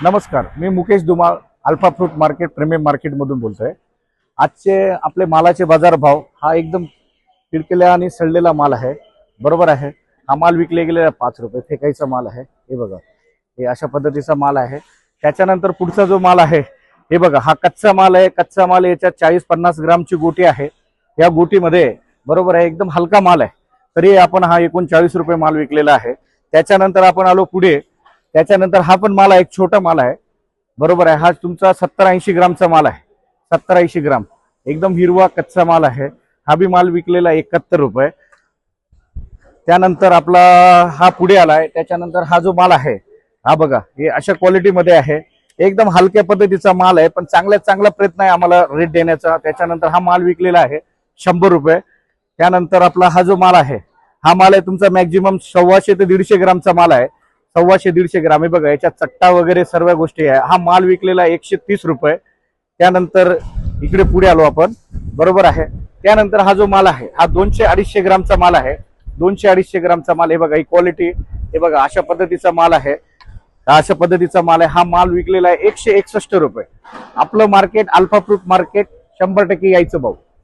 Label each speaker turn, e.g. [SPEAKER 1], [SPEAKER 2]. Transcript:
[SPEAKER 1] नमस्कार, मी Mukesh Dhumal alpha fruit market premium market मधून बोलतोय। आजचे आपले मालाचे बाजार भाव हा एकदम किडकिल्या आणि सडलेला माल आहे, बरोबर आहे। हा माल विकले गेलेला 5 रुपये फेकायचा माल आहे। हे बघा, हे अशा पद्धतीचा माल आहे। त्याच्यानंतर पुढचा जो माल आहे हे बघा, हा कच्चा माल आहे। कच्चा माल याच्यात 40-50 ग्रामची गोटी आहे। या गोटीमध्ये बरोबर आहे एकदम हलका माल आहे, तरी आपण हा 39 रुपये माल विकलेला आहे। त्याच्यानंतर आपण आलो पुढे, त्याच्यानंतर हा पण माल आहे, एक छोटा माल आहे, बरोबर आहे। हा तुमचा 70-80 ग्रामचा माल आहे, 70-80 ग्राम एकदम हिरवा कच्चा माल आहे। हा भी माल विकलेला 71 रुपये। त्यानंतर आपला हा पुढे आलाय। त्याच्यानंतर हा जो माल आहे हा बघा, हे अशा क्वालिटी मध्ये आहे, एकदम हलक्या पद्धतीचा माल आहे, पण चांगला प्रयत्न आहे आम्हाला रेट देण्याचा। त्याच्यानंतर हा माल विकलेला आहे 100 रुपये। त्यानंतर आपला हा जो माल आहे, हा माल आहे तुमचा मॅक्झिमम 125 ते 150 ग्रामचा माल आहे, 125-150 ग्राम। हे बघा, याच्यात चट्टा वगैरे सर्व गोष्टी आहे। हा माल विकलेला 130 रुपये। त्यानंतर इकडे पुढे आलो आपण, बरोबर आहे। त्यानंतर हा जो माल आहे हा 200-250 ग्रामचा माल आहे, 200-250 ग्रामचा माल। हे बघा, ही क्वालिटी, हे बघा अशा पद्धतीचा माल आहे, अशा पद्धतीचा माल आहे। हा माल विकलेला आहे 161 रुपये। आपलं मार्केट अल्फा फ्रूट मार्केट 100% यायचं भाऊ।